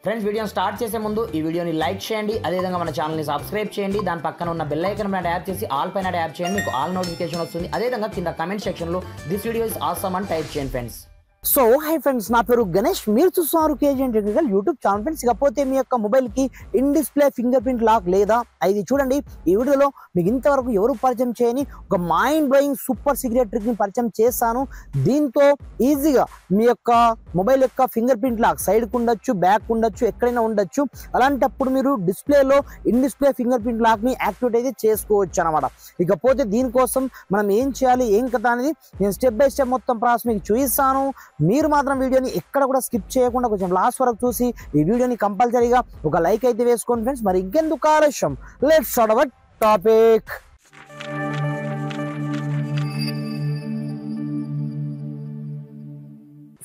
Friends వీడియోని start చేసే ముందు ఈ వీడియోని లైక్ చేయండి, అదేవిధంగా మన ఛానల్ని సబ్స్క్రైబ్ చేయండి. దాని పక్కన ఉన్న బెల్ ఐకాన్ పైన ట్యాప్ చేసి ఆల్ పైన ట్యాప్ చేయండి, మీకు ఆల్ నోటిఫికేషన్ వస్తుంది. అదేవిధంగా కింద కమెంట్ సెక్షన్లో దిస్ వీడియో ఇస్ ఆసమ్ అని టైప్ చేయండి ఫ్రెండ్స్. సో హై ఫ్రెండ్స్, నా పేరు గణేష్, మీరు చూస్తున్నారు KGN technical YouTube channel. Friends, ఇకపోతే మీ యొక్క మొబైల్ కి in display finger print lock లేదా ఇది చూడండి. ఈ వీడియోలో మీకు ఇంతవరకు ఎవరు పరిచయం చేయని ఒక mind blowing super secret trick ని పరిచయం చేస్తాను. దీంతో ఈజీగా మీ యొక్క మొబైల్ యొక్క ఫింగర్ ప్రింట్ లాక్ సైడ్ కు ఉండొచ్చు, బ్యాక్ ఉండొచ్చు, ఎక్కడైనా ఉండొచ్చు. అలాంటప్పుడు మీరు డిస్ప్లేలో in display finger print lock ని యాక్టివేట్ అయితే చేసుకోవచ్చు అనమాట. ఇకపోతే దీనికోసం మనం ఏం చేయాలి, ఏం కదా అనేది నేను స్టెప్ బై స్టెప్ మొత్తం ప్రాసెస్ మీకు చూపిస్తాను. మీరు మాత్రం వీడియోని ఎక్కడ కూడా స్కిప్ చేయకుండా కొంచెం లాస్ట్ వరకు చూసి ఈ వీడియోని కంపల్సరీగా ఒక లైక్ అయితే వేసుకోండి ఫ్రెండ్స్. మరి ఇంకెందుకు ఆలస్యం, let's start our topic.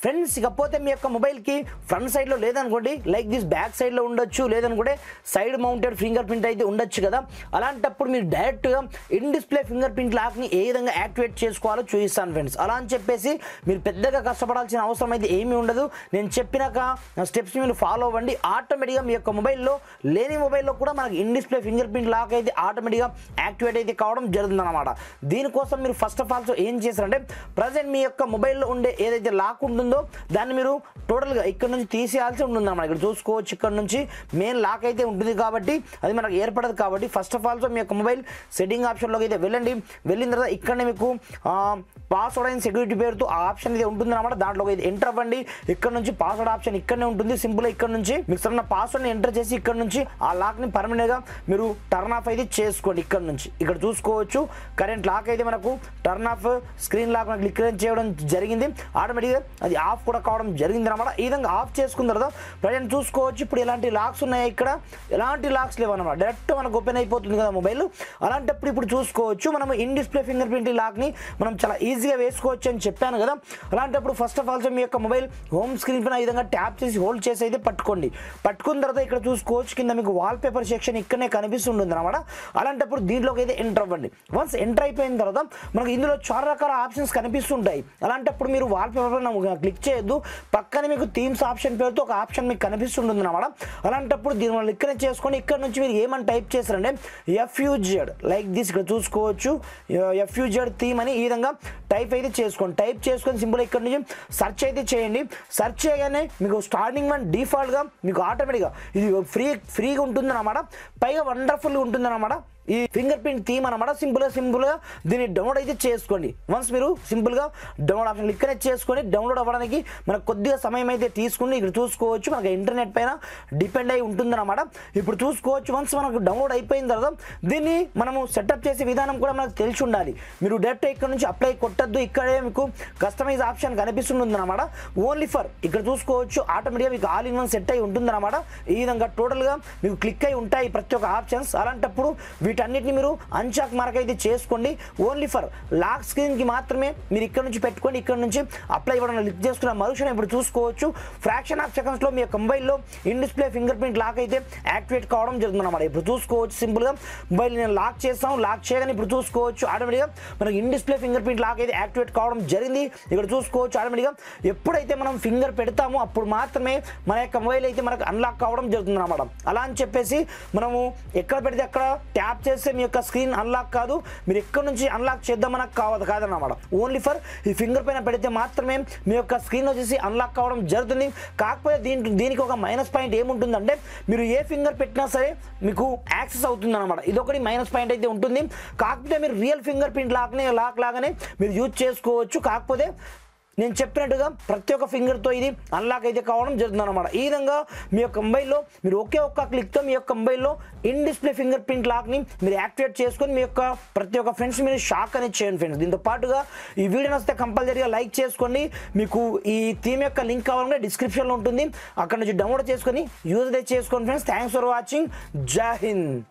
Friends, ఇకపోతే మీ యొక్క మొబైల్కి ఫ్రంట్ సైడ్లో లేదనుకోండి, లైక్ దిస్ బ్యాక్ సైడ్లో ఉండొచ్చు, లేదనుకుంటే సైడ్ మౌంటెడ్ ఫింగర్ ప్రింట్ అయితే ఉండొచ్చు కదా. అలాంటప్పుడు మీరు డైరెక్ట్గా ఇన్ డిస్ప్లే ఫింగర్ ప్రింట్ లాక్ని ఏ విధంగా యాక్టివేట్ చేసుకోవాలో చూపిస్తాను ఫ్రెండ్స్. అలా అని చెప్పేసి మీరు పెద్దగా కష్టపడాల్సిన అవసరం అయితే ఏమీ ఉండదు. నేను చెప్పినాక స్టెప్స్ మీరు ఫాలో అవ్వండి. ఆటోమేటిక్గా మీ యొక్క మొబైల్లో లేని మొబైల్లో కూడా మనకి in display finger print lock అయితే ఆటోమేటిక్గా యాక్టివేట్ అయితే కావడం జరుగుతుంది అనమాట. దీనికోసం మీరు ఫస్ట్ ఆఫ్ ఆల్ ఏం చేస్తారంటే, ప్రజెంట్ మీ యొక్క మొబైల్లో ఉండే ఏదైతే లాక్ ఉంటుందో దాన్ని మీరు టోటల్గా ఇక్కడ నుంచి తీసేయాల్సి ఉంటుంది అన్నమాట. ఇక్కడ చూసుకోవచ్చు, ఇక్కడ నుంచి మెయిన్ లాక్ అయితే ఉంటుంది కాబట్టి అది మనకు ఏర్పడదు. కాబట్టి ఫస్ట్ ఆఫ్ ఆల్ మీ యొక్క మొబైల్ సెట్టింగ్ ఆప్షన్లోకి అయితే వెళ్ళండి. వెళ్ళిన తర్వాత ఇక్కడనే మీకు పాస్వర్డ్ అండ్ సెక్యూరిటీ పేరుతో ఆ ఆప్షన్ అయితే ఉంటుంది అనమాట. దాంట్లోకి అయితే ఎంటర్ అవ్వండి. ఇక్కడ నుంచి పాస్వర్డ్ ఆప్షన్ ఇక్కడనే ఉంటుంది. సింపుల్ ఇక్కడ నుంచి మీకు సరైన పాస్వర్డ్ని ఎంటర్ చేసి ఇక్కడ నుంచి ఆ లాక్ని పర్మనెంట్గా మీరు టర్న్ ఆఫ్ అయితే చేసుకోండి. ఇక్కడ నుంచి ఇక్కడ చూసుకోవచ్చు, కరెంట్ లాక్ అయితే మనకు టర్న్ ఆఫ్ స్క్రీన్ లాక్ మనకు క్లిక్ చేయడం జరిగింది. ఆటోమేటిక్గా అది ఆఫ్ కూడా కావడం జరిగింది అనమాట. ఈ విధంగా ఆఫ్ చేసుకున్న తర్వాత ప్రజెంట్ చూసుకోవచ్చు, ఇప్పుడు ఎలాంటి లాక్స్ ఉన్నాయి, ఇక్కడ ఎలాంటి లాక్స్ లేవు అనమాట. డైరెక్ట్ మనకు ఓపెన్ అయిపోతుంది కదా మొబైల్. అలాంటప్పుడు ఇప్పుడు చూసుకోవచ్చు, మనం ఇన్ డిస్ప్లే ఫింగర్ ప్రింట్ లాక్ని మనం చాలా ఈజీగా వేసుకోవచ్చు అని చెప్పాను కదా. అలాంటప్పుడు ఫస్ట్ ఆఫ్ ఆల్ మీ యొక్క మొబైల్ హోమ్ స్క్రీన్ పైన ఈ విధంగా ట్యాప్ చేసి హోల్డ్ చేసి అయితే పట్టుకోండి. పట్టుకున్న తర్వాత ఇక్కడ చూసుకోవచ్చు, కింద మీకు వాల్ పేపర్ సెక్షన్ ఇక్కడనే కనిపిస్తుంటుంది అనమాట. అలాంటప్పుడు దీంట్లోకి అయితే ఎంటర్ అవ్వండి. వన్స్ ఎంటర్ అయిపోయిన తర్వాత మనకు ఇందులో చాలా రకాల ఆప్షన్స్ కనిపిస్తుంటాయి. అలాంటప్పుడు మీరు వాల్ పేపర్ క్లిక్ చేయొద్దు, పక్కనే మీకు థీమ్స్ ఆప్షన్ పేరుతో ఒక ఆప్షన్ మీకు కనిపిస్తుంటుంది అనమాట. అలాంటప్పుడు దీని వల్ల ఇక్కడ చేసుకొని ఇక్కడ నుంచి మీరు ఏమని టైప్ చేస్తారంటే FUZ లైక్ దిస్, ఇక్కడ చూసుకోవచ్చు FUZ థీమ్ అని ఈ విధంగా టైప్ అయితే చేసుకోండి. టైప్ చేసుకొని సింపుల్ ఇక్కడ నుంచి సెర్చ్ అయితే చేయండి. సెర్చ్ చేయగానే మీకు స్టార్టింగ్ వన్ డిఫాల్ట్గా మీకు ఆటోమేటిక్గా ఇది ఫ్రీగా ఉంటుంది అనమాట. పైగా వండర్ఫుల్గా ఉంటుంది అనమాట ఈ ఫింగర్ ప్రింట్ థీమ్ అనమాట. సింపుల్గా దీన్ని డౌన్లోడ్ అయితే చేసుకోండి. వన్స్ మీరు సింపుల్గా డౌన్లోడ్ ఆప్షన్ ఇక్కడే చేసుకొని డౌన్లోడ్ అవ్వడానికి మనకు కొద్దిగా సమయం అయితే తీసుకుని ఇక్కడ చూసుకోవచ్చు, మనకు ఇంటర్నెట్ పైన డిపెండ్ అయి ఉంటుంది అనమాట. ఇప్పుడు చూసుకోవచ్చు, వన్స్ మనకు డౌన్లోడ్ అయిపోయిన తర్వాత దీన్ని మనము సెటప్ చేసే విధానం కూడా మనకు తెలిసి ఉండాలి. మీరు డైరెక్ట్ ఇక్కడ నుంచి అప్లై కొట్టద్దు, ఇక్కడే మీకు కస్టమైజ్ ఆప్షన్ కనిపిస్తుంది అనమాట. ఓన్లీ ఫర్ ఇక్కడ చూసుకోవచ్చు, ఆటోమేటిక్గా మీకు ఆల్ ఇన్ వన్ సెట్ అయి ఉంటుంది అనమాట. ఈ విధంగా టోటల్గా మీకు క్లిక్ అయి ఉంటాయి ప్రతి ఒక్క ఆప్షన్స్. అలాంటప్పుడు వీటన్నిటిని మీరు అన్చాక్ మార్క్ అయితే చేసుకోండి. ఓన్లీ ఫర్ లాక్ స్క్రీన్కి మాత్రమే మీరు ఇక్కడ నుంచి పెట్టుకోండి. ఇక్కడ నుంచి అప్లై ఇవ్వడం క్లిక్ చేసుకున్న మరుక్షణం ఇప్పుడు చూసుకోవచ్చు, ఫ్రాక్షన్ ఆఫ్ సెకండ్స్లో మీ యొక్క మొబైల్లో in display finger print lock అయితే యాక్టివేట్ కావడం జరుగుతుంది అనమాట. ఇప్పుడు చూసుకోవచ్చు, సింపుల్గా మొబైల్ నేను లాక్ చేస్తాను. లాక్ చేయగానే ఇప్పుడు చూసుకోవచ్చు ఆటోమేటిక్గా మనకి in display finger print lock అయితే యాక్టివేట్ కావడం జరిగింది. ఇక్కడ చూసుకోవచ్చు ఆటోమేటిక్గా ఎప్పుడైతే మనం ఫింగర్ పెడతామో అప్పుడు మాత్రమే మన యొక్క మొబైల్ అయితే మనకు అన్లాక్ కావడం జరుగుతుంది అనమాట. అలా అని చెప్పేసి మనము ఎక్కడ పెడితే అక్కడ ట్యాప్ చేస్తే మీ యొక్క స్క్రీన్ అన్లాక్ కాదు. మీరు ఎక్కడి నుంచి అన్లాక్ చేద్దామని కాదన్నమాట. ఓన్లీ ఫర్ ఈ ఫింగర్ పైన పెడితే మాత్రమే మీ యొక్క స్క్రీన్ వచ్చేసి అన్లాక్ కావడం జరుగుతుంది. కాకపోతే దీనికి ఒక మైనస్ పాయింట్ ఏముంటుందంటే, మీరు ఏ ఫింగర్ పెట్టినా సరే మీకు యాక్సెస్ అవుతుంది అనమాట. ఇదొకటి మైనస్ పాయింట్ అయితే ఉంటుంది. కాకపోతే మీరు రియల్ ఫింగర్ ప్రింట్ లాక్ లాగానే మీరు యూజ్ చేసుకోవచ్చు. కాకపోతే నేను చెప్పినట్టుగా ప్రతి ఒక్క ఫింగర్తో ఇది అన్లాక్ అయితే కావడం జరుగుతుంది అనమాట. ఈ విధంగా మీ యొక్క మొబైల్లో మీరు ఒకే ఒక్క క్లిక్తో మీ యొక్క మొబైల్లో ఇన్ డిస్ప్లే ఫింగర్ ప్రింట్ లాక్ని మీరు యాక్టివేట్ చేసుకొని మీ యొక్క ప్రతి ఒక్క ఫ్రెండ్స్ మీరు షాక్ అనేది చేయండి ఫ్రెండ్స్. దీంతో పాటుగా ఈ వీడియో వస్తే కంపల్సరీగా లైక్ చేసుకోండి. మీకు ఈ థీమ్ యొక్క లింక్ కావాలంటే డిస్క్రిప్షన్లో ఉంటుంది, అక్కడ నుంచి డౌన్లోడ్ చేసుకొని యూజ్ అయితే చేసుకోండి ఫ్రెండ్స్. Thanks for watching. జై హింద్.